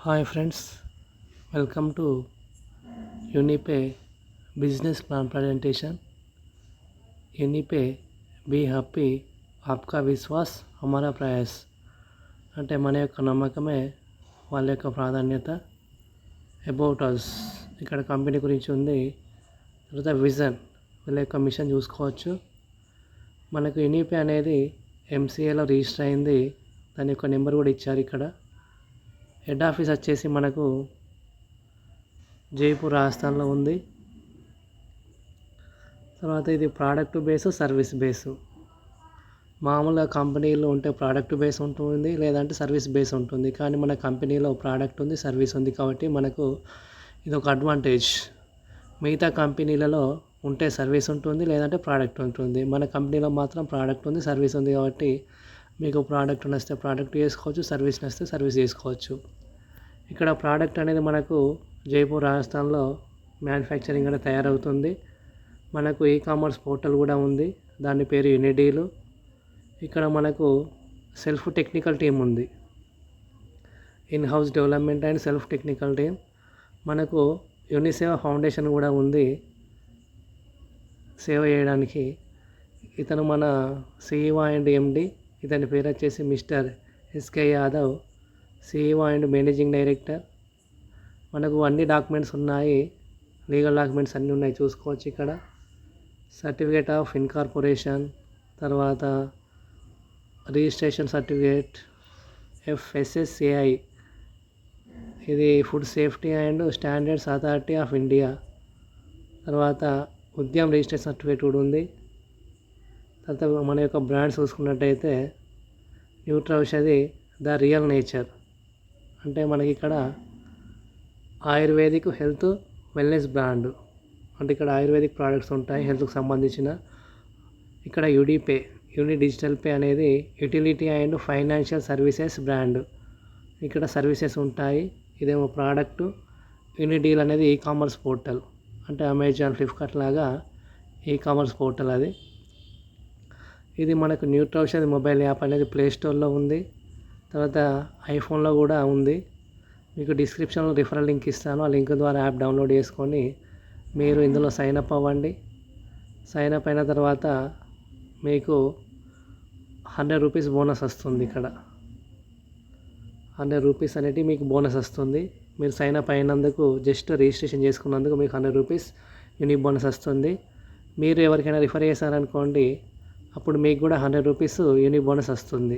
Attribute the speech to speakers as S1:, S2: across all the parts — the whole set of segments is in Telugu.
S1: Hi friends, welcome to Unipay business plan presentation. Unipay be happy, आपका విశ్వాస్ हमारा ప్రయాస్. అంటే మన యొక్క నమ్మకమే వాళ్ళ యొక్క ప్రాధాన్యత. అబౌట్ అస్ ఇక్కడ కంపెనీ గురించి ఉంది. తర్వాత విజన్ వీళ్ళ యొక్క మిషన్ చూసుకోవచ్చు. మనకు యూనిపే అనేది ఎంసీఏలో రిజిస్టర్ అయింది. దాని యొక్క నెంబర్ కూడా ఇచ్చారు ఇక్కడ. హెడ్ ఆఫీస్ వచ్చేసి మనకు జైపూర్ రాజస్థాన్లో ఉంది. తర్వాత ఇది ప్రోడక్ట్ బేసు, సర్వీస్ బేసు. మామూలుగా కంపెనీలో ఉంటే ప్రోడక్ట్ బేస్ ఉంటుంది, లేదంటే సర్వీస్ బేస్ ఉంటుంది. కానీ మన కంపెనీలో ప్రోడక్ట్ ఉంది, సర్వీస్ ఉంది కాబట్టి మనకు ఇది ఒక అడ్వాంటేజ్. మిగతా కంపెనీలలో ఉంటే సర్వీస్ ఉంటుంది, లేదంటే ప్రోడక్ట్ ఉంటుంది. మన కంపెనీలో మాత్రం ప్రోడక్ట్ ఉంది, సర్వీస్ ఉంది కాబట్టి మీకు ప్రోడక్ట్ నచ్చితే ప్రోడక్ట్ చేసుకోవచ్చు, సర్వీస్ నచ్చితే సర్వీస్ చేసుకోవచ్చు. ఇక్కడ ప్రోడక్ట్ అనేది మనకు జైపూర్ రాజస్థాన్లో మ్యానుఫ్యాక్చరింగ్ అనేది తయారవుతుంది. మనకు ఈ-కామర్స్ పోర్టల్ కూడా ఉంది, దాని పేరు యూనిడీలు. ఇక్కడ మనకు సెల్ఫ్ టెక్నికల్ టీం ఉంది, in house development and self technical team. మనకు యూనిసేవ ఫౌండేషన్ కూడా ఉంది సేవ చేయడానికి. ఇతను మన సిఇఓ అండ్ ఎండి. ఇతని పేరు వచ్చేసి mister SK Yadav, CEO and managing director. మనకు అన్ని డాక్యుమెంట్స్ ఉన్నాయి, లీగల్ డాక్యుమెంట్స్ అన్నీ ఉన్నాయి, చూసుకోవచ్చు ఇక్కడ. సర్టిఫికేట్ ఆఫ్ ఇన్కార్పొరేషన్, తర్వాత రిజిస్ట్రేషన్ సర్టిఫికేట్, FSSAI, ఇది food safety and standards authority of India. తర్వాత ఉద్యమ్ రిజిస్ట్రేషన్ సర్టిఫికేట్ కూడా ఉంది. తర్వాత మన యొక్క బ్రాండ్స్ చూసుకున్నట్టయితే న్యూట్రిఔషధి ద రియల్ నేచర్, అంటే మనకి ఇక్కడ ఆయుర్వేదిక్ హెల్త్ వెల్నెస్ బ్రాండ్, అంటే ఇక్కడ ఆయుర్వేదిక్ ప్రోడక్ట్స్ ఉంటాయి హెల్త్కి సంబంధించిన. ఇక్కడ యూడిపే, యూని డిజిటల్ పే అనేది utility and financial services brand. ఇక్కడ సర్వీసెస్ ఉంటాయి. ఇదేమో ప్రోడక్ట్. యూనిడీల్ అనేది ఈ-కామర్స్ పోర్టల్, అంటే అమెజాన్, ఫ్లిప్కార్ట్ లాగా ఈ-కామర్స్ పోర్టల్ అది. ఇది మనకు న్యూట్రిఔషధి మొబైల్ యాప్ అనేది ప్లే స్టోర్లో ఉంది, తర్వాత ఐఫోన్లో కూడా ఉంది. మీకు డిస్క్రిప్షన్లో రిఫరల్ లింక్ ఇస్తాను, ఆ లింక్ ద్వారా యాప్ డౌన్లోడ్ చేసుకొని మీరు ఇందులో సైన్అప్ అవ్వండి. సైన్అప్ అయిన తర్వాత మీకు 100 రూపీస్ బోనస్ వస్తుంది. ఇక్కడ 100 రూపీస్ అనేది మీకు బోనస్ వస్తుంది. మీరు సైన్అప్ అయినందుకు, జస్ట్ రిజిస్ట్రేషన్ చేసుకున్నందుకు మీకు 100 రూపీస్ యూనిక్ బోనస్ వస్తుంది. మీరు ఎవరికైనా రిఫర్ చేశారనుకోండి, అప్పుడు మీకు కూడా 100 రూపీస్ యూనిక్ బోనస్ వస్తుంది.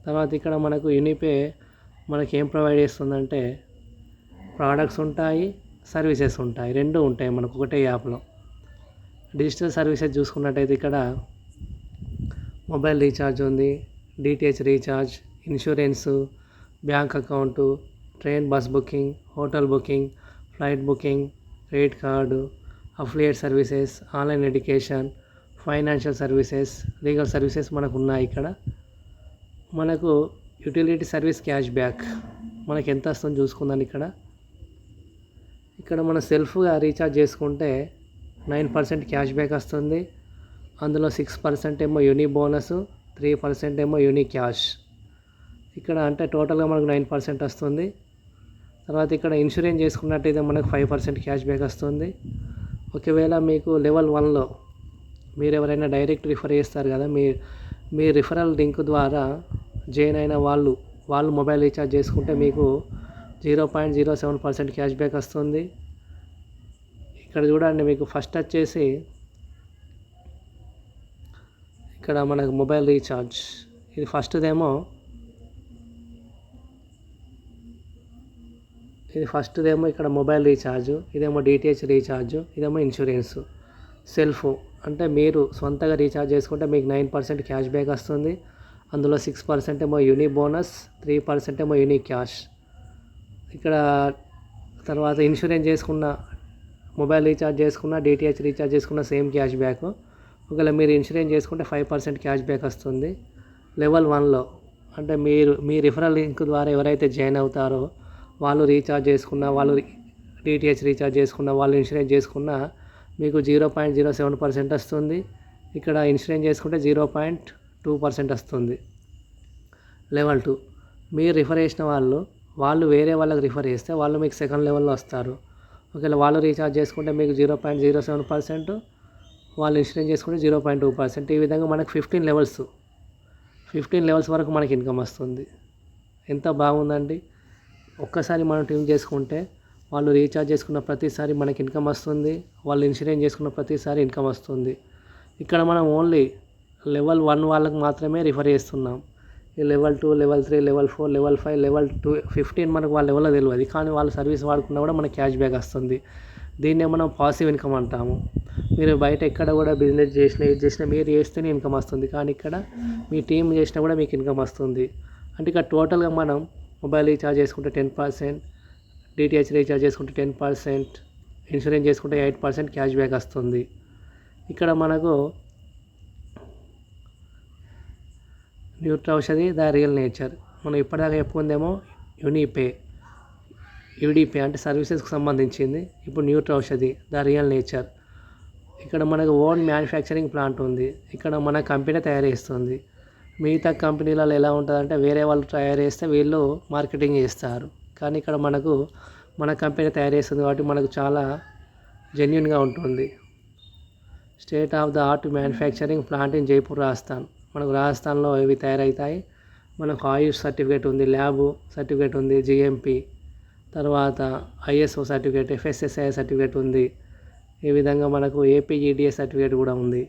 S1: తర్వాత ఇక్కడ మనకు యూనిపే మనకి ఏం ప్రొవైడ్ చేస్తుందంటే ప్రోడక్ట్స్ ఉంటాయి, సర్వీసెస్ ఉంటాయి, రెండు ఉంటాయి మనకు ఒకటే యాప్లో. డిజిటల్ సర్వీసెస్ చూసుకున్నట్టయితే ఇక్కడ మొబైల్ రీఛార్జ్ ఉంది, DTH recharge, insurance, bank account, train bus booking, hotel booking, flight booking, credit card, affiliate services, online education, financial services, legal services మనకు ఉన్నాయి. ఇక్కడ మనకు యూటిలిటీ సర్వీస్ క్యాష్ బ్యాక్ మనకి ఎంత వస్తుందో చూసుకుందాం. ఇక్కడ మనం సెల్ఫ్గా రీఛార్జ్ చేసుకుంటే 9% క్యాష్ బ్యాక్ వస్తుంది. అందులో 6% ఏమో యూని బోనస్, 3% ఏమో యూని క్యాష్. ఇక్కడ అంటే టోటల్గా మనకు 9% వస్తుంది. తర్వాత ఇక్కడ ఇన్సూరెన్స్ చేసుకున్నట్టయితే మనకు 5% క్యాష్ బ్యాక్ వస్తుంది. ఒకవేళ మీకు లెవెల్ 1లో మీరు ఎవరైనా డైరెక్ట్ రిఫర్ చేస్తారు కదా, మీ రిఫరల్ లింక్ ద్వారా జాయిన్ అయిన వాళ్ళు మొబైల్ రీఛార్జ్ చేసుకుంటే మీకు 0.07% క్యాష్ బ్యాక్ వస్తుంది. ఇక్కడ చూడండి, మీకు ఫస్ట్ వచ్చేసి ఇక్కడ మనకు మొబైల్ రీఛార్జ్, ఇది ఫస్ట్దేమో ఇక్కడ మొబైల్ రీఛార్జ్, ఇదేమో డిటిహెచ్ రీఛార్జ్, ఇదేమో ఇన్సూరెన్స్. సెల్ఫ్ అంటే మీరు సొంతగా రీఛార్జ్ చేసుకుంటే మీకు 9% క్యాష్ బ్యాక్ వస్తుంది. అందులో 6% ఏమో యూని బోనస్, 3% ఏమో యూని క్యాష్. ఇక్కడ తర్వాత ఇన్సూరెన్స్ చేసుకున్న, మొబైల్ రీఛార్జ్ చేసుకున్న, డిటిహెచ్ రీఛార్జ్ చేసుకున్న సేమ్ క్యాష్ బ్యాక్. ఒకవేళ మీరు ఇన్సూరెన్స్ చేసుకుంటే 5% క్యాష్ బ్యాక్ వస్తుంది. లెవెల్ 1లో అంటే మీ రిఫరల్ లింక్ ద్వారా ఎవరైతే జాయిన్ అవుతారో వాళ్ళు రీఛార్జ్ చేసుకున్న, వాళ్ళు డిటిహెచ్ రీఛార్జ్ చేసుకున్న, వాళ్ళు ఇన్సూరెన్స్ చేసుకున్న మీకు 0.07% వస్తుంది. ఇక్కడ ఇన్సూరెన్స్ చేసుకుంటే 0.2% వస్తుంది. లెవెల్ 2 మీరు రిఫర్ చేసిన వాళ్ళు వేరే వాళ్ళకి రిఫర్ చేస్తే వాళ్ళు మీకు సెకండ్ లెవెల్లో వస్తారు. ఒకవేళ వాళ్ళు రీఛార్జ్ చేసుకుంటే మీకు 0.07%, వాళ్ళు ఇన్సూరెన్స్ చేసుకుంటే 0.2%. ఈ విధంగా మనకు 15 లెవెల్స్ వరకు మనకి ఇన్కమ్ వస్తుంది. ఎంత బాగుందండి. ఒక్కసారి మనం టీమ్ చేసుకుంటే వాళ్ళు రీఛార్జ్ చేసుకున్న ప్రతిసారి మనకి ఇన్కమ్ వస్తుంది, వాళ్ళు ఇన్సూరెన్స్ చేసుకున్న ప్రతిసారి ఇన్కమ్ వస్తుంది. ఇక్కడ మనం ఓన్లీ లెవెల్ 1 వాళ్ళకి మాత్రమే రిఫర్ చేస్తున్నాం. ఈ level 2, level 3, level 4, level 5, level 15 మనకు వాళ్ళ లెవెల్లో తెలియదు, కానీ వాళ్ళ సర్వీస్ వాడుకున్నా కూడా మనకి క్యాష్ బ్యాక్ వస్తుంది. దీన్నే మనం పాసివ్ ఇన్కమ్ అంటాము. మీరు బయట ఎక్కడ కూడా బిజినెస్ చేసినా ఇది చేసినా మీరు చేస్తేనే ఇన్కమ్ వస్తుంది, కానీ ఇక్కడ మీ టీం చేసినా కూడా మీకు ఇన్కమ్ వస్తుంది. అంటే ఇక్కడ టోటల్గా మనం మొబైల్ రీఛార్జ్ చేసుకుంటే 10%, డిటిహెచ్ రీఛార్జ్ చేసుకుంటే 10%, ఇన్సూరెన్స్ చేసుకుంటే 8% క్యాష్ బ్యాక్ వస్తుంది. ఇక్కడ మనకు న్యూట్రౌషధి ద రియల్ నేచర్, మనం ఇప్పటిదాకా చెప్పుకుందేమో యూడిపే అంటే సర్వీసెస్కి సంబంధించింది. ఇప్పుడు న్యూట్రౌషధి ద రియల్ నేచర్. ఇక్కడ మనకు ఓన్ మ్యానుఫ్యాక్చరింగ్ ప్లాంట్ ఉంది. ఇక్కడ మన కంపెనీ తయారు చేస్తుంది. మిగతా కంపెనీలలో ఎలా ఉంటుందంటే వేరే వాళ్ళు తయారు చేస్తే వీళ్ళు మార్కెటింగ్ చేస్తారు, కానీ ఇక్కడ మన కంపెనీ తయారు చేస్తుంది కాబట్టి మనకు చాలా జెన్యున్గా ఉంటుంది. State of the art manufacturing plant in Jaipur, Rajasthan. మనకు రాజస్థాన్లో ఇవి తయారవుతాయి. మనకు ఆయుష్ సర్టిఫికేట్ ఉంది, ల్యాబ్ సర్టిఫికేట్ ఉంది, జిఎంపి, తర్వాత ఐఎస్ఓ సర్టిఫికేట్, ఎఫ్ఎస్ఎస్ఐ సర్టిఫికేట్ ఉంది. ఈ విధంగా మనకు ఏపీఈడిఎస్ సర్టిఫికేట్ కూడా ఉంది.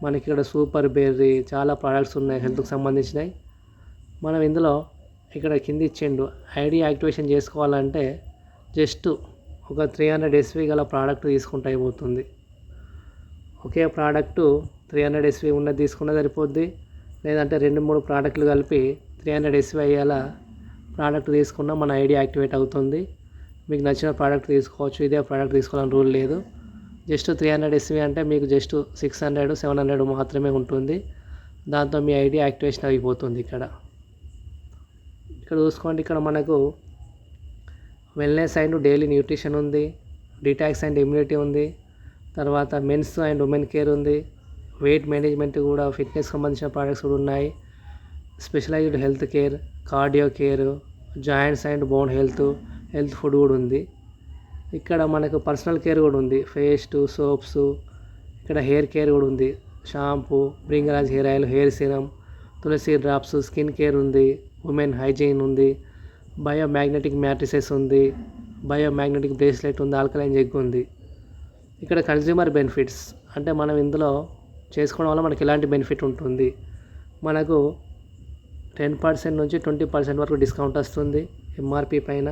S1: మనకి ఇక్కడ సూపర్ బెర్రీ చాలా ప్రోడక్ట్స్ ఉన్నాయి హెల్త్కి సంబంధించినవి. మనం ఇందులో ఇక్కడ కింద ఇచ్చిండు ఐడి యాక్టివేషన్ చేసుకోవాలంటే జస్ట్ ఒక 300 SV గల ప్రోడక్ట్ తీసుకుంటే అయిపోతుంది. ఒకే ప్రోడక్టు 300 SV ఉన్నది తీసుకున్న సరిపోద్ది, లేదంటే 2-3 ప్రోడక్ట్లు కలిపి 300 SV అయ్యేలా ప్రోడక్ట్ తీసుకున్నా మన ఐడి యాక్టివేట్ అవుతుంది. మీకు నచ్చిన ప్రోడక్ట్ తీసుకోవచ్చు, ఇదే ప్రోడక్ట్ తీసుకోవాలని రూల్ లేదు. జస్ట్ 300 SV అంటే మీకు జస్ట్ 600-700 మాత్రమే ఉంటుంది. దాంతో మీ ఐడి యాక్టివేషన్ అయిపోతుంది. ఇక్కడ చూసుకోండి, ఇక్కడ మనకు వెల్నెస్ అండ్ డైలీ న్యూట్రిషన్ ఉంది, డిటాక్స్ అండ్ ఇమ్యూనిటీ ఉంది, తర్వాత మెన్స్ అండ్ ఉమెన్ కేర్ ఉంది, వెయిట్ మేనేజ్మెంట్ కూడా ఫిట్నెస్ సంబంధించిన ప్రోడక్ట్స్ కూడా ఉన్నాయి, specialised health care, cardio care, joints and bone health food కూడా ఉంది. ఇక్కడ మనకు పర్సనల్ కేర్ కూడా ఉంది, పేస్ట్, సోప్స్, ఇక్కడ హెయిర్ కేర్ కూడా ఉంది, shampoo, bhringraj hair oil, hair serum, tulsi drops, skin care ఉంది, ఉమెన్ హైజీన్ ఉంది, బయోమ్యాగ్నెటిక్ మ్యాట్రిసెస్ ఉంది, బయోమ్యాగ్నెటిక్ బ్రేస్లెట్ ఉంది, ఆల్కలైన్ జెగ్ ఉంది. ఇక్కడ కన్జ్యూమర్ బెనిఫిట్స్ అంటే మనం ఇందులో చేసుకోవడం వల్ల మనకి ఎలాంటి బెనిఫిట్ ఉంటుంది. మనకు 10% నుంచి 20% వరకు డిస్కౌంట్ వస్తుంది ఎంఆర్పి పైన.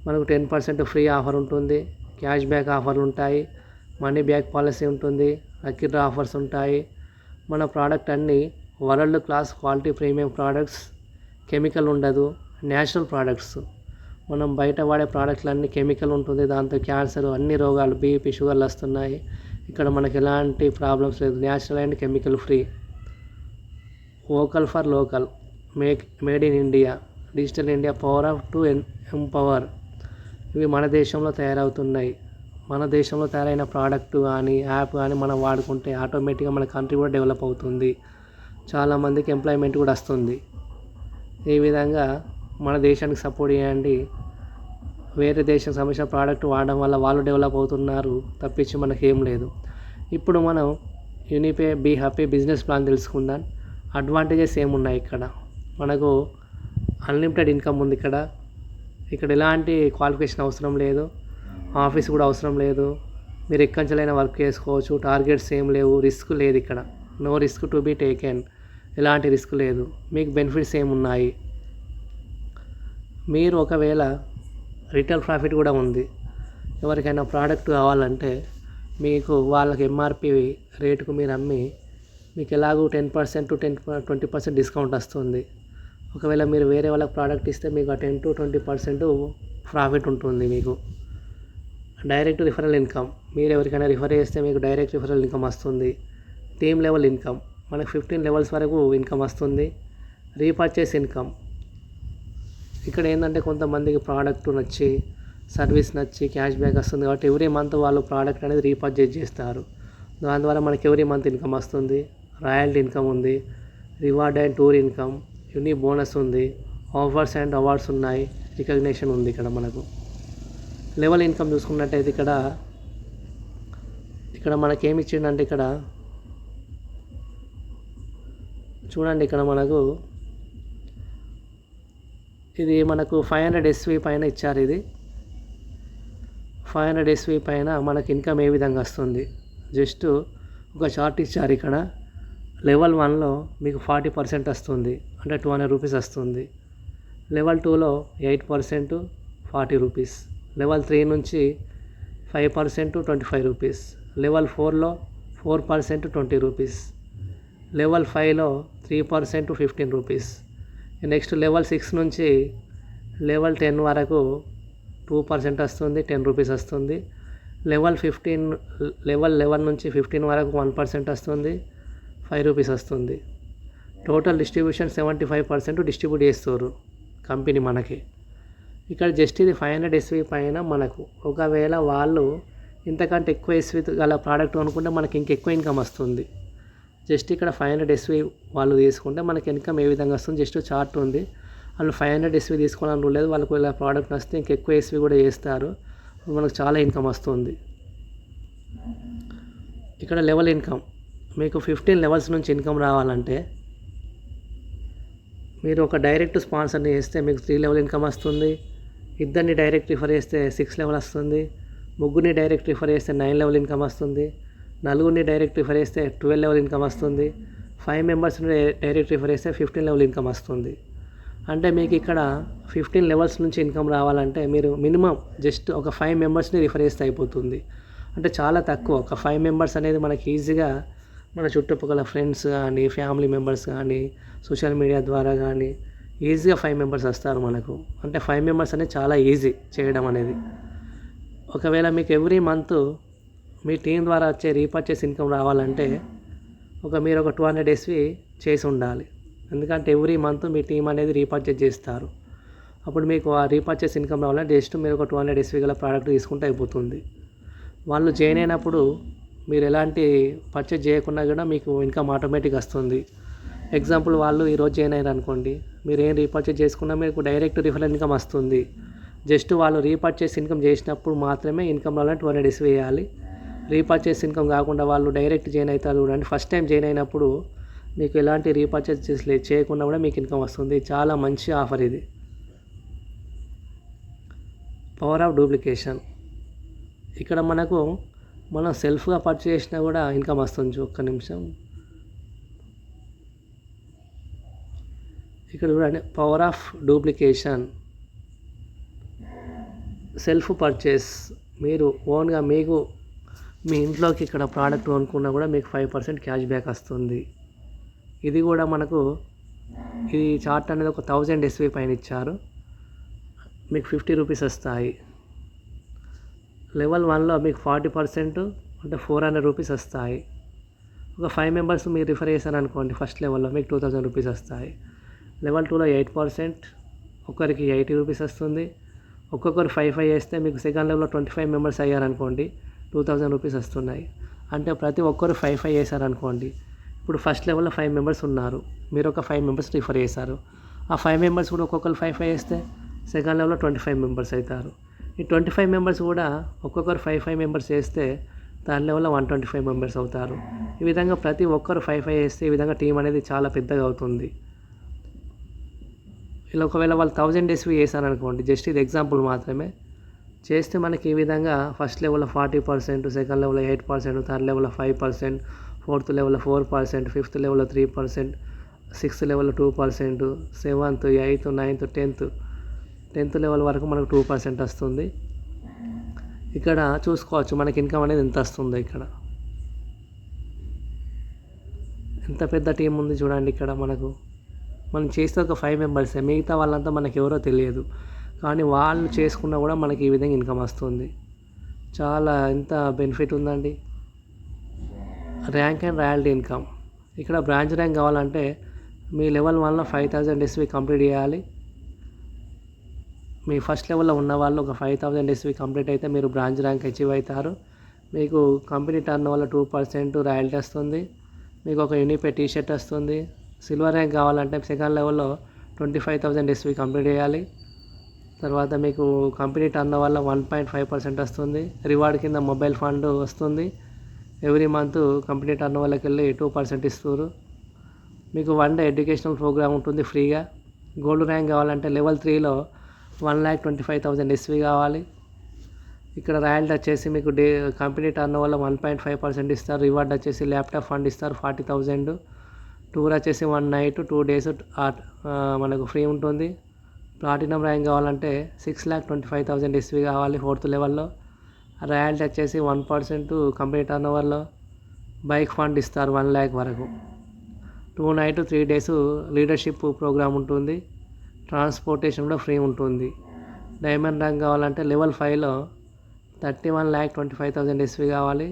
S1: మనకు 10% ఫ్రీ ఆఫర్ ఉంటుంది, క్యాష్ బ్యాక్ ఆఫర్లు ఉంటాయి, మనీ బ్యాక్ పాలసీ ఉంటుంది, లక్కీ డ్రా ఆఫర్స్ ఉంటాయి. మన ప్రోడక్ట్ అన్నీ world class quality premium products, chemical ఉండదు, న్యాచురల్ ప్రోడక్ట్స్. మనం బయట వాడే ప్రోడక్ట్లు అన్నీ కెమికల్ ఉంటుంది, దాంతో క్యాన్సర్, అన్ని రోగాలు, బీపీ, షుగర్లు వస్తున్నాయి. ఇక్కడ మనకి ఎలాంటి ప్రాబ్లమ్స్ లేదు, natural and chemical free. Vocal for local, made in India, digital India, power off to empower. ఇవి మన దేశంలో తయారవుతున్నాయి. మన దేశంలో తయారైన ప్రోడక్ట్ కానీ యాప్ కానీ మనం వాడుకుంటే ఆటోమేటిక్గా మన కంట్రీ కూడా డెవలప్ అవుతుంది, చాలామందికి ఎంప్లాయ్మెంట్ కూడా వస్తుంది. ఈ విధంగా మన దేశానికి సపోర్ట్ చేయండి. వేరే దేశం సంబంధించిన ప్రోడక్ట్ వాడడం వల్ల వాళ్ళు డెవలప్ అవుతున్నారు తప్పించి మనకేం లేదు. ఇప్పుడు మనం యూనిపే బీ హ్యాపీ బిజినెస్ ప్లాన్ తెలుసుకుందాం. అడ్వాంటేజెస్ ఏమున్నాయి ఇక్కడ. మనకు అన్లిమిటెడ్ ఇన్కమ్ ఉంది. ఇక్కడ ఎలాంటి క్వాలిఫికేషన్ అవసరం లేదు, ఆఫీస్ కూడా అవసరం లేదు, మీరు ఎక్కంచలైన వర్క్ చేసుకోవచ్చు, టార్గెట్స్ ఏం లేవు, రిస్క్ లేదు. ఇక్కడ no risk to be taken, ఎలాంటి రిస్క్ లేదు. మీకు బెనిఫిట్స్ ఏమున్నాయి, మీరు ఒకవేళ రిటైల్ ప్రాఫిట్ కూడా ఉంది. ఎవరికైనా ప్రోడక్ట్ కావాలంటే మీకు వాళ్ళకి ఎంఆర్పి రేటుకు మీరు అమ్మి మీకు ఎలాగో 10% to 20% డిస్కౌంట్ వస్తుంది. ఒకవేళ మీరు వేరే వాళ్ళకి ప్రోడక్ట్ ఇస్తే మీకు ఆ 10 to 20% ప్రాఫిట్ ఉంటుంది. మీకు డైరెక్ట్ రిఫరల్ ఇన్కమ్, మీరు ఎవరికైనా రిఫర్ చేస్తే మీకు డైరెక్ట్ రిఫరల్ ఇన్కమ్ వస్తుంది. టీమ్ లెవెల్ ఇన్కమ్, మనకు 15 లెవెల్స్ వరకు ఇన్కమ్ వస్తుంది. రీపర్చేస్ ఇన్కమ్, ఇక్కడ ఏంటంటే కొంతమందికి ప్రోడక్ట్ నచ్చి సర్వీస్ నచ్చి క్యాష్ బ్యాక్ వస్తుంది కాబట్టి ఎవ్రీ మంత్ వాళ్ళు ప్రోడక్ట్ అనేది రీపర్చేజ్ చేస్తారు. దాని ద్వారా మనకి ఎవ్రీ మంత్ ఇన్కమ్ వస్తుంది. రాయల్టీ ఇన్కమ్ ఉంది, reward and tour income, unique bonus ఉంది, ఆఫర్స్ అండ్ అవార్డ్స్ ఉన్నాయి, రికగ్నిషన్ ఉంది ఇక్కడ మనకు. లెవెల్ ఇన్కమ్ చూసుకున్నట్టయితే ఇక్కడ మనకేమి ఇచ్చిండంటే ఇక్కడ చూడండి, ఇక్కడ మనకు ఇది మనకు 500 SV పైన ఇచ్చారు. ఇది 500 SV పైన మనకి ఇన్కమ్ ఏ విధంగా వస్తుంది జస్ట్ ఒక చార్ట్ ఇచ్చారు. ఇక్కడ లెవెల్ 1లో మీకు 40% వస్తుంది, అంటే 200 రూపీస్ వస్తుంది. లెవెల్ 2లో 8% 40 రూపీస్. లెవెల్ 3 నుంచి 5% 25 రూపీస్. లెవెల్ 4లో 4% 20 రూపీస్. లెవెల్ 5లో 3% 15 రూపీస్. నెక్స్ట్ లెవెల్ 6 నుంచి లెవెల్ 10 వరకు 2% వస్తుంది, 10 రూపీస్ వస్తుంది. లెవెల్ 11 నుంచి 15 వరకు 1% వస్తుంది, 5 రూపీస్ వస్తుంది. టోటల్ డిస్ట్రిబ్యూషన్ 75% డిస్ట్రిబ్యూట్ చేస్తారు కంపెనీ మనకి. ఇక్కడ జస్ట్ ఇది 500 SV పైన మనకు ఒకవేళ వాళ్ళు ఇంతకంటే ఎక్కువ SV గల ప్రోడక్ట్ అనుకుంటే మనకి ఇంకెక్కువ ఇన్కమ్ వస్తుంది. జస్ట్ ఇక్కడ 500 SV వాళ్ళు తీసుకుంటే మనకి ఇన్కమ్ ఏ విధంగా వస్తుంది జస్ట్ చార్ట్ ఉంది. వాళ్ళు 500 SV తీసుకోవాలని రూల్ లేదు, వాళ్ళకు ఇలా ప్రోడక్ట్ వస్తే ఇంకెక్కువ SV కూడా చేస్తారు, మనకు చాలా ఇన్కమ్ వస్తుంది. ఇక్కడ లెవెల్ ఇన్కమ్ మీకు 15 లెవెల్స్ నుంచి ఇన్కమ్ రావాలంటే మీరు ఒక డైరెక్ట్ స్పాన్సర్ని చేస్తే మీకు 3 లెవెల్ ఇన్కమ్ వస్తుంది. ఇద్దరిని డైరెక్ట్ రిఫర్ చేస్తే 6 లెవెల్ వస్తుంది. ముగ్గురిని డైరెక్ట్ రిఫర్ చేస్తే 9 లెవెల్ ఇన్కమ్ వస్తుంది. నలుగురిని డైరెక్ట్ రిఫర్ చేస్తే 12 లెవెల్ ఇన్కమ్ వస్తుంది. 5 మెంబర్స్ని డైరెక్ట్ రిఫర్ చేస్తే 15 లెవెల్ ఇన్కమ్ వస్తుంది. అంటే మీకు ఇక్కడ 15 లెవెల్స్ నుంచి ఇన్కమ్ రావాలంటే మీరు మినిమం జస్ట్ ఒక 5 మెంబర్స్ని రిఫర్ చేస్తే అయిపోతుంది. అంటే చాలా తక్కువ, ఒక 5 మెంబర్స్ అనేది మనకి ఈజీగా మన చుట్టుపక్కల ఫ్రెండ్స్ కానీ ఫ్యామిలీ మెంబర్స్ కానీ సోషల్ మీడియా ద్వారా కానీ ఈజీగా 5 మెంబర్స్ వస్తారు మనకు. అంటే 5 మెంబర్స్ అనేది చాలా ఈజీ చేయడం అనేది. ఒకవేళ మీకు ఎవ్రీ మంత్ మీ టీం ద్వారా వచ్చే రీపర్చేస్ ఇన్కమ్ రావాలంటే మీరు ఒక 200 SV చేసి ఉండాలి. ఎందుకంటే ఎవ్రీ మంత్ మీ టీం అనేది రీపర్చేస్ చేస్తారు. అప్పుడు మీకు ఆ రీపర్చేస్ ఇన్కమ్ రావాలంటే జస్ట్ మీరు ఒక 200 SV గల ప్రోడక్ట్ తీసుకుంటే అయిపోతుంది. వాళ్ళు జాయిన్ అయినప్పుడు మీరు ఎలాంటి పర్చేజ్ చేయకుండా కూడా మీకు ఇన్కమ్ ఆటోమేటిక్ వస్తుంది. ఎగ్జాంపుల్ వాళ్ళు ఈరోజు జాయిన్ అయ్యారు అనుకోండి, మీరు ఏం రీపర్చేజ్ చేసుకున్నా మీకు డైరెక్ట్ రిఫరల్ ఇన్కమ్ వస్తుంది. జస్ట్ వాళ్ళు రీపర్చేస్ ఇన్కమ్ చేసినప్పుడు మాత్రమే ఇన్కమ్ రావాలంటే 200 SV వేయాలి. రీపర్చేస్ ఇన్కమ్ కాకుండా వాళ్ళు డైరెక్ట్ జాయిన్ అవుతారు చూడండి, ఫస్ట్ టైం జాయిన్ అయినప్పుడు మీకు ఎలాంటి రీపర్చేస్ చేయకుండా కూడా మీకు ఇన్కమ్ వస్తుంది. చాలా మంచి ఆఫర్ ఇది. Power of duplication. ఇక్కడ మనం సెల్ఫ్గా పర్చేస్ చేసినా కూడా ఇన్కమ్ వస్తుంది. ఒక్క నిమిషం, ఇక్కడ చూడండి, power of duplication. Self purchase మీరు ఓన్గా మీకు మీ ఇంట్లోకి ఇక్కడ ప్రోడక్ట్ కొనుక్కున్నా కూడా మీకు 5% క్యాష్ బ్యాక్ వస్తుంది. ఇది కూడా మనకు ఈ చార్ట్ అనేది ఒక 1000 SV పైన ఇచ్చారు, మీకు 50 రూపీస్ వస్తాయి. లెవెల్ 1లో మీకు 40% అంటే 400 రూపీస్ వస్తాయి. ఒక 5 మెంబర్స్ మీరు రిఫర్ చేశారు అనుకోండి, ఫస్ట్ లెవెల్లో మీకు 2000 రూపీస్ వస్తాయి. లెవెల్ 2లో 8%, ఒకరికి 80 రూపీస్ వస్తుంది. ఒక్కొక్కరు 5 చేస్తే మీకు సెకండ్ లెవెల్లో 25 మెంబర్స్ అయ్యారనుకోండి 2000 రూపీస్ వస్తున్నాయి. అంటే ప్రతి ఒక్కరు 5 చేశారనుకోండి, ఇప్పుడు ఫస్ట్ లెవెల్లో 5 మెంబర్స్ ఉన్నారు, మీరు ఒక 5 మెంబర్స్ రిఫర్ చేశారు. ఆ 5 మెంబర్స్ కూడా ఒక్కొక్కరు 5 చేస్తే సెకండ్ లెవెల్లో 25 మెంబర్స్ అవుతారు. ఈ 25 మెంబర్స్ కూడా ఒక్కొక్కరు 5 మెంబర్స్ చేస్తే థర్డ్ లెవెల్లో 125 మెంబర్స్ అవుతారు. ఈ విధంగా ప్రతి ఒక్కరు 5 చేస్తే ఈ విధంగా టీం అనేది చాలా పెద్దగా అవుతుంది. ఇలా ఒకవేళ వాళ్ళు 1000 SV చేశారనుకోండి, జస్ట్ ఇది ఎగ్జాంపుల్ మాత్రమే, చేస్తే మనకి ఈ విధంగా ఫస్ట్ లెవెల్లో 40%, సెకండ్ లెవెల్లో 8%, థర్డ్ లెవెల్లో 5%, ఫోర్త్ లెవెల్లో 4%, ఫిఫ్త్ లెవెల్లో 3%, సిక్స్త్ లెవెల్లో 2%, 7th, 8th, 9th, 10th level వరకు మనకు 2% వస్తుంది. ఇక్కడ చూసుకోవచ్చు మనకి ఇన్కమ్ అనేది ఎంత వస్తుందో. ఇక్కడ ఎంత పెద్ద టీం ఉంది చూడండి. ఇక్కడ మనం చేస్తే ఒక 5 మెంబర్సే, మిగతా వాళ్ళంతా మనకి ఎవరో తెలియదు, కానీ వాళ్ళు చేసుకున్నా కూడా మనకి ఈ విధంగా ఇన్కమ్ వస్తుంది. చాలా ఎంత బెనిఫిట్ ఉందండి. Rank and royalty income. ఇక్కడ బ్రాంచ్ ర్యాంక్ కావాలంటే మీ లెవెల్ 1లో 5000 SV కంప్లీట్ చేయాలి. మీ ఫస్ట్ లెవెల్లో ఉన్న వాళ్ళు ఒక 5000 SV కంప్లీట్ అయితే మీరు బ్రాంచ్ ర్యాంక్ అచీవ్ అవుతారు. మీకు కంపెనీ టర్న్ ఓవర్లో 2% రాయల్టీ వస్తుంది. మీకు ఒక యూనిపే టీ షర్ట్ వస్తుంది. సిల్వర్ ర్యాంక్ కావాలంటే సెకండ్ లెవెల్లో 25,000 ఎస్వి కంప్లీట్ చేయాలి. తర్వాత మీకు కంపెనీ టర్న్ వల్ల 1.5% వస్తుంది. రివార్డ్ కింద మొబైల్ ఫండ్ వస్తుంది. ఎవ్రీ మంత్ కంపెనీ టర్న్ వాళ్ళకి వెళ్ళి 2% ఇస్తారు. మీకు 1 డే ఎడ్యుకేషనల్ ప్రోగ్రామ్ ఉంటుంది ఫ్రీగా. గోల్డ్ ర్యాంక్ కావాలంటే లెవెల్ 3లో 1,25,000 ఎస్వి కావాలి. ఇక్కడ రాయల్టీ వచ్చేసి మీకు కంపెనీ టర్న్ వల్ల 1.5% ఇస్తారు. రివార్డ్ వచ్చేసి ల్యాప్టాప్ ఫండ్ ఇస్తారు 40,000. టూర్ వచ్చేసి 1 నైట్ 2 డేస్ మనకు ఫ్రీ ఉంటుంది. ప్లాటినం ర్యాంక్ కావాలంటే 6,25,000 ఎస్వి కావాలి 4th లెవెల్లో. రాయల్టీ వచ్చేసి 1% కంపెనీ టర్న్ ఓవర్లో. బైక్ ఫండ్ ఇస్తారు 1 lakh వరకు. 2 నైట్ 3 డేస్ లీడర్షిప్ ప్రోగ్రామ్ ఉంటుంది. ట్రాన్స్పోర్టేషన్ కూడా ఫ్రీ ఉంటుంది. డైమండ్ ర్యాంక్ కావాలంటే లెవెల్ 5లో 31,25,000 ఎస్వి కావాలి.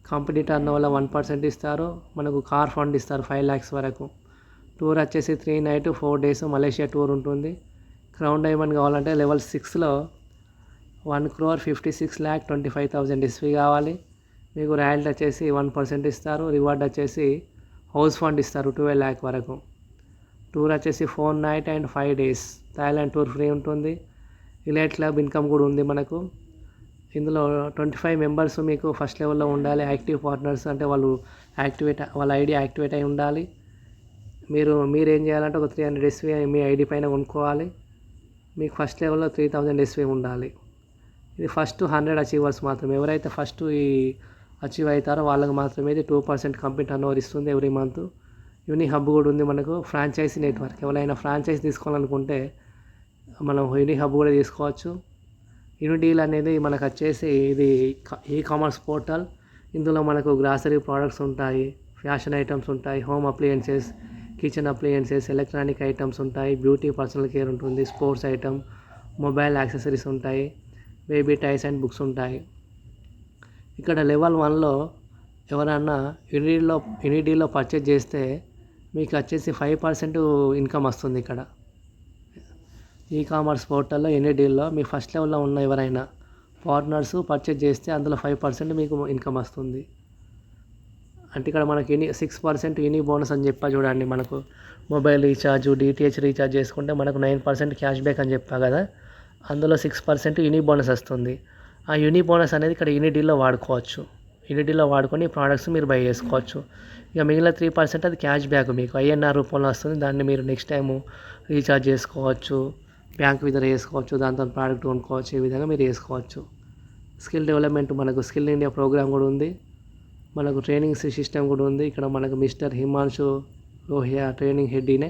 S1: కంపెనీ టర్న్ వల్ల 1% ఇస్తారు. మనకు కార్ ఫండ్ ఇస్తారు 5 lakhs వరకు. టూర్ వచ్చేసి 3 నైట్ 4 డేస్ మలేషియా టూర్ ఉంటుంది. క్రౌన్ డైమండ్ కావాలంటే లెవెల్ 6లో 1,56,25,000 ఎస్వి కావాలి. మీకు రాయల్టీ వచ్చేసి 1% ఇస్తారు. రివార్డ్ వచ్చేసి హౌస్ ఫండ్ ఇస్తారు 12 lakh వరకు. టూర్ వచ్చేసి 4 night and 5 days Thailand tour free ఉంటుంది. ఇలైట్ క్లబ్ ఇన్కమ్ కూడా ఉంది మనకు. ఇందులో 25 మెంబర్స్ మీకు ఫస్ట్ లెవెల్లో ఉండాలి. యాక్టివ్ పార్ట్నర్స్ అంటే వాళ్ళ ఐడి యాక్టివేట్ అయి ఉండాలి. మీరేం చేయాలంటే ఒక 300 ఎస్వి మీ ఐడి పైన కొనుక్కోవాలి. మీకు ఫస్ట్ లెవెల్లో 3,000 ఎస్వి ఉండాలి. ఇది ఫస్ట్ 100 అచీవర్స్ మాత్రమే. ఎవరైతే ఫస్ట్ ఈ అచీవ్ అవుతారో వాళ్ళకి మాత్రమే ఇది 2% కంపెనీ టర్న్ ఓవర్ ఇస్తుంది ఎవ్రీ మంత్. యూని హబ్ కూడా ఉంది మనకు. ఫ్రాంచైజీ నెట్వర్క్ ఎవరైనా ఫ్రాంచైజ్ తీసుకోవాలనుకుంటే మనం యూని హబ్ కూడా తీసుకోవచ్చు. యూనిడీల్ అనేది మనకు వచ్చేసి ఇది ఈ-కామర్స్ పోర్టల్. ఇందులో మనకు గ్రాసరీ ప్రోడక్ట్స్ ఉంటాయి, ఫ్యాషన్ ఐటమ్స్ ఉంటాయి, home appliances, kitchen appliances, electronic items ఉంటాయి, బ్యూటీ పర్సనల్ కేర్ ఉంటుంది, స్పోర్ట్స్ ఐటమ్, మొబైల్ యాక్సెసరీస్ ఉంటాయి, బేబీ టాయ్స్ అండ్ బుక్స్ ఉంటాయి. ఇక్కడ లెవెల్ 1లో ఎవరన్నా యూనిడీలో పర్చేజ్ చేస్తే మీకు వచ్చేసి 5% ఇన్కమ్ వస్తుంది. ఇక్కడ ఈ-కామర్స్ పోర్టల్లో యూనిడీల్లో మీ ఫస్ట్ లెవెల్లో ఉన్న ఎవరైనా పార్ట్నర్స్ పర్చేజ్ చేస్తే అందులో 5% మీకు ఇన్కమ్ వస్తుంది. అంటే ఇక్కడ మనకి 6% యూని బోనస్ అని చెప్పా చూడండి. మనకు మొబైల్ రీఛార్జ్, డిటిహెచ్ రీఛార్జ్ చేసుకుంటే మనకు 9% క్యాష్ బ్యాక్ అని చెప్పా కదా, అందులో 6% యూని బోనస్ వస్తుంది. ఆ యూని బోనస్ అనేది ఇక్కడ యూనిడీల్లో వాడుకోవచ్చు. యూనిడీల్లో వాడుకొని ప్రోడక్ట్స్ మీరు బై చేసుకోవచ్చు. ఇక మిగిలిన 3% అది క్యాష్ బ్యాక్ మీకు ఐఎన్ఆర్ రూపంలో వస్తుంది. దాన్ని మీరు నెక్స్ట్ టైము రీఛార్జ్ చేసుకోవచ్చు, బ్యాంక్ విత్డ్రా చేసుకోవచ్చు, దాంతో ప్రోడక్ట్ కొనుక్కోవచ్చు. ఈ విధంగా మీరు చేసుకోవచ్చు. స్కిల్ డెవలప్మెంట్ మనకు స్కిల్ ఇండియా ప్రోగ్రామ్ కూడా ఉంది. మనకు ట్రైనింగ్ సిస్టమ్ కూడా ఉంది. ఇక్కడ మనకు మిస్టర్ హిమాంశు లోహియా ట్రైనింగ్ హెడ్నే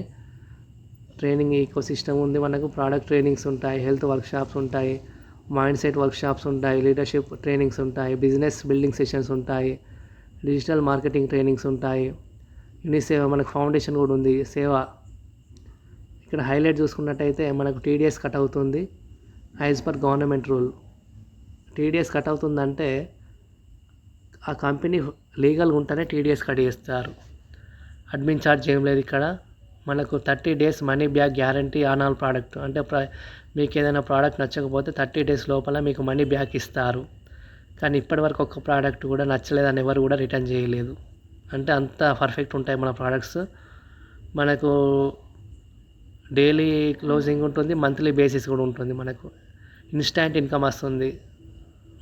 S1: ట్రైనింగ్ ఈకో సిస్టమ్ ఉంది. మనకు ప్రోడక్ట్ ట్రైనింగ్స్ ఉంటాయి, హెల్త్ వర్క్షాప్స్ ఉంటాయి, మైండ్ సెట్ వర్క్షాప్స్ ఉంటాయి, లీడర్షిప్ ట్రైనింగ్స్ ఉంటాయి, బిజినెస్ బిల్డింగ్ సెషన్స్ ఉంటాయి, డిజిటల్ మార్కెటింగ్ ట్రైనింగ్స్ ఉంటాయి. యూనిసేవ మనకు ఫౌండేషన్ కూడా ఉంది. సేవ ఇక్కడ హైలైట్ చూసుకున్నట్టయితే మనకు టీడీఎస్ కట్ అవుతుంది as per government rule. TDS cut అవుతుందంటే ఆ కంపెనీ లీగల్గా ఉంటేనే టీడీఎస్ కట్ చేస్తారు. అడ్మిన్ ఛార్జ్ ఏం లేదు ఇక్కడ. మనకు 30 days money back guarantee on all product. అంటే మీకు ఏదైనా ప్రోడక్ట్ నచ్చకపోతే 30 days లోపల మీకు మనీ బ్యాక్ ఇస్తారు. కానీ ఇప్పటివరకు ఒక్క ప్రోడక్ట్ కూడా నచ్చలేదని ఎవరు కూడా రిటర్న్ చేయలేదు. అంటే అంత పర్ఫెక్ట్ ఉంటాయి మన ప్రోడక్ట్స్. మనకు డైలీ క్లోజింగ్ ఉంటుంది, మంత్లీ బేసిస్ కూడా ఉంటుంది. మనకు ఇన్స్టాంట్ ఇన్కమ్ వస్తుంది.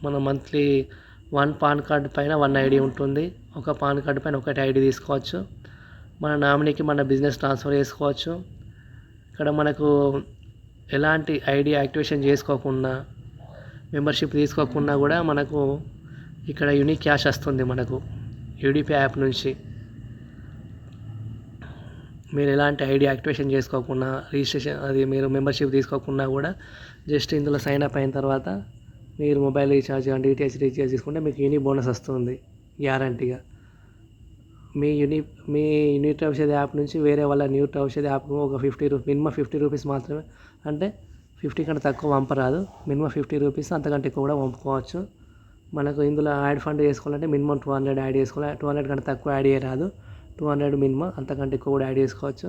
S1: మన మంత్లీ 1 పాన్ కార్డు పైన 1 ఐడి ఉంటుంది. ఒక పాన్ కార్డు పైన ఒకటి ఐడి తీసుకోవచ్చు. మన నామినీకి మన బిజినెస్ ట్రాన్స్ఫర్ చేసుకోవచ్చు. ఇక్కడ మనకు ఎలాంటి ఐడి యాక్టివేషన్ చేసుకోకుండా, మెంబర్షిప్ తీసుకోకుండా కూడా మనకు ఇక్కడ యూనిక్ క్యాష్ వస్తుంది. మనకు యూడిపి యాప్ నుంచి మీరు ఎలాంటి ఐడి యాక్టివేషన్ చేసుకోకుండా, రిజిస్ట్రేషన్ అది మీరు మెంబర్షిప్ తీసుకోకుండా కూడా జస్ట్ ఇందులో సైన్ అప్ అయిన తర్వాత మీరు మొబైల్ రీఛార్జ్ కానీ డిటిహెచ్ రీఛార్జ్ చేసుకుంటే మీకు యూని బోనస్ వస్తుంది గ్యారంటీగా. మీ యూనిట్ ఔషధ యాప్ నుంచి వేరే వాళ్ళ న్యూట్ ఔషధ యాప్ ఒక 50 రూపీస్, మినిమం 50 రూపీస్ మాత్రమే. అంటే 50 కంటే తక్కువ పంపరాదు. మినిమం 50 రూపీస్, అంతకంటే ఎక్కువ కూడా పంపుకోవచ్చు. మనకు ఇందులో యాడ్ ఫండ్ చేసుకోవాలంటే మినిమం 200 యాడ్ చేసుకోవాలి. 200 కంటే తక్కువ యాడ్ చేయరాదు. 200 మినిమం, అంతకంటే ఎక్కువ కూడా యాడ్ చేసుకోవచ్చు.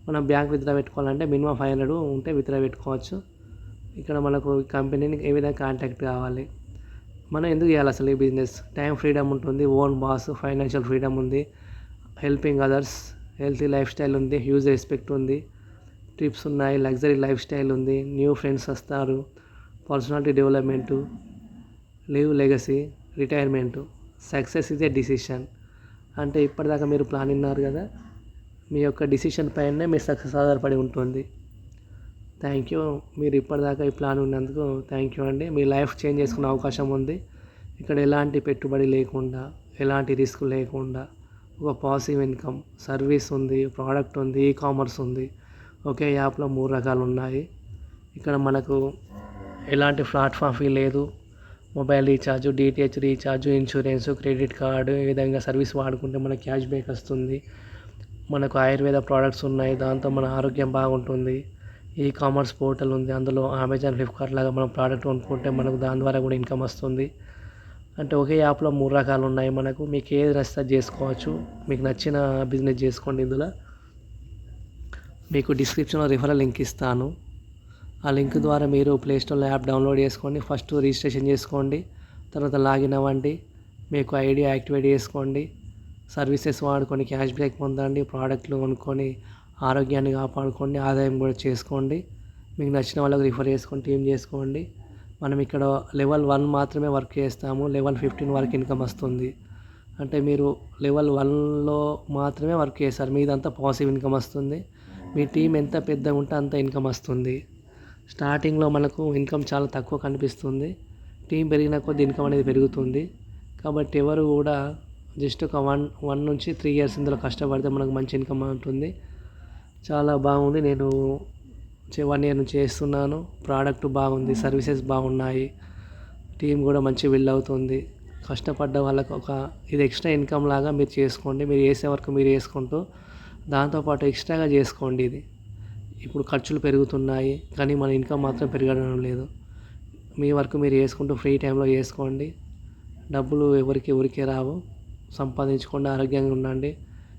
S1: మనం బ్యాంక్ విత్డ్రా పెట్టుకోవాలంటే మినిమం 500 ఉంటే విత్డ్రా పెట్టుకోవచ్చు. ఇక్కడ మనకు కంపెనీని ఏ విధంగా కాంటాక్ట్ కావాలి, మనం ఎందుకు చేయాలి అసలు ఈ బిజినెస్. టైం ఫ్రీడమ్ ఉంటుంది, ఓన్ బాస్, ఫైనాన్షియల్ ఫ్రీడమ్ ఉంది, helping others, healthy life style ఉంది, హ్యూజ్ రెస్పెక్ట్ ఉంది, ట్రిప్స్ ఉన్నాయి, లగ్జరీ లైఫ్ స్టైల్ ఉంది, న్యూ ఫ్రెండ్స్ వస్తారు, personality development, leave legacy, retirement. Success is a decision. అంటే ఇప్పటిదాకా మీరు ప్లాన్ విన్నారు కదా, మీ యొక్క డిసిషన్ పైనే మీ సక్సెస్ ఆధారపడి ఉంటుంది. Thank you. మీరు ఇప్పటిదాకా ఈ ప్లాన్ ఉన్నందుకు థ్యాంక్ యూ అండి. మీ లైఫ్ చేంజ్ చేసుకునే అవకాశం ఉంది. ఇక్కడ ఎలాంటి పెట్టుబడి లేకుండా, ఎలాంటి రిస్క్ లేకుండా ఒక పాసివ్ ఇన్కమ్, సర్వీస్ ఉంది, ప్రోడక్ట్ ఉంది, ఈ-కామర్స్ ఉంది. ఒకే యాప్లో 3 రకాలు ఉన్నాయి. ఇక్కడ మనకు ఎలాంటి ప్లాట్ఫామ్ ఫీ లేదు. Mobile recharge, DTH recharge, insurance, credit card, ఈ విధంగా సర్వీస్ వాడుకుంటే మనకు క్యాష్ బ్యాక్ వస్తుంది. మనకు ఆయుర్వేద ప్రోడక్ట్స్ ఉన్నాయి, దాంతో మన ఆరోగ్యం బాగుంటుంది. ఈ-కామర్స్ పోర్టల్ ఉంది, అందులో అమెజాన్, ఫ్లిప్కార్ట్ లాగా మనం ప్రోడక్ట్ కొనుక్కుంటే మనకు దాని ద్వారా కూడా ఇన్కమ్ వస్తుంది. అంటే ఒకే యాప్లో 3 రకాలు ఉన్నాయి మనకు. మీకు ఏది నచ్చితే చేసుకోవచ్చు. మీకు నచ్చిన బిజినెస్ చేసుకోండి. ఇందులో మీకు డిస్క్రిప్షన్లో రిఫరల్ లింక్ ఇస్తాను. ఆ లింక్ ద్వారా మీరు ప్లేస్టోర్లో యాప్ డౌన్లోడ్ చేసుకోండి. ఫస్ట్ రిజిస్ట్రేషన్ చేసుకోండి, తర్వాత లాగిన్ అవ్వండి, మీకు ఐడి యాక్టివేట్ చేసుకోండి, సర్వీసెస్ వాడుకొని క్యాష్ బ్యాక్ పొందండి, ప్రోడక్ట్లు కొనుక్కొని ఆరోగ్యాన్ని కాపాడుకోండి, ఆదాయం కూడా చేసుకోండి. మీకు నచ్చిన వాళ్ళకి రిఫర్ చేసుకొని టీమ్ చేసుకోండి. మనం ఇక్కడ లెవెల్ 1 మాత్రమే వర్క్ చేస్తాము. లెవెల్ 15 వరకు ఇన్కమ్ వస్తుంది. అంటే మీరు లెవెల్ 1లో మాత్రమే వర్క్ చేస్తారు, మీదంతా పాసివ్ ఇన్కమ్ వస్తుంది. మీ టీం ఎంత పెద్దగా ఉంటే అంత ఇన్కమ్ వస్తుంది. స్టార్టింగ్లో మనకు ఇన్కమ్ చాలా తక్కువ కనిపిస్తుంది. టీం పెరిగిన కొద్ది ఇన్కమ్ అనేది పెరుగుతుంది. కాబట్టి ఎవరు కూడా జస్ట్ ఒక 1 నుంచి 3 ఇయర్స్ ఇందులో కష్టపడితే మనకు మంచి ఇన్కమ్ ఉంటుంది. చాలా బాగుంది. నేను 1 ఇయర్ నుంచి చేస్తున్నాను. ప్రోడక్ట్ బాగుంది, సర్వీసెస్ బాగున్నాయి, టీం కూడా మంచి బిల్డ్ అవుతుంది. కష్టపడ్డ వాళ్ళకు ఇది ఎక్స్ట్రా ఇన్కమ్ లాగా మీరు చేసుకోండి. మీరు చేసే వరకు మీరు చేసుకుంటూ దాంతోపాటు ఎక్స్ట్రాగా చేసుకోండి. ఇది ఇప్పుడు ఖర్చులు పెరుగుతున్నాయి కానీ మన ఇన్కమ్ మాత్రం పెరగడం లేదు. మీ వరకు మీరు చేసుకుంటూ ఫ్రీ టైంలో చేసుకోండి. డబ్బులు ఎవరికి ఊరికే రావు. సంపాదించుకోండి, ఆరోగ్యంగా ఉండండి.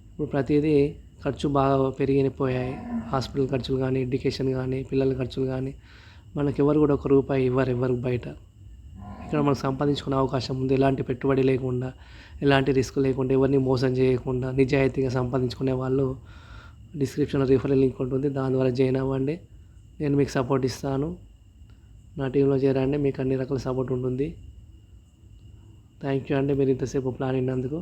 S1: ఇప్పుడు ప్రతిదీ ఖర్చు బాగా పెరిగిపోయాయి. హాస్పిటల్ ఖర్చులు కానీ, ఎడ్యుకేషన్ కానీ, పిల్లల ఖర్చులు కానీ. మనకి ఎవరు కూడా ఒక రూపాయి ఇవ్వరు బయట. ఇక్కడ మనకు సంపాదించుకునే అవకాశం ఉంది. ఎలాంటి పెట్టుబడి లేకుండా, ఎలాంటి రిస్క్ లేకుండా, ఎవరిని మోసం చేయకుండా నిజాయితీగా సంపాదించుకునే వాళ్ళు డిస్క్రిప్షన్లో రిఫరల్ లింక్ ఉంటుంది, దాని ద్వారా జాయిన్ అవ్వండి. నేను మీకు సపోర్ట్ ఇస్తాను. నా టీంలో చేరండి, మీకు అన్ని రకాల సపోర్ట్ ఉంటుంది. థ్యాంక్ యూ అండి, మీరు ఇంతసేపు ప్లాన్ విన్నందుకు.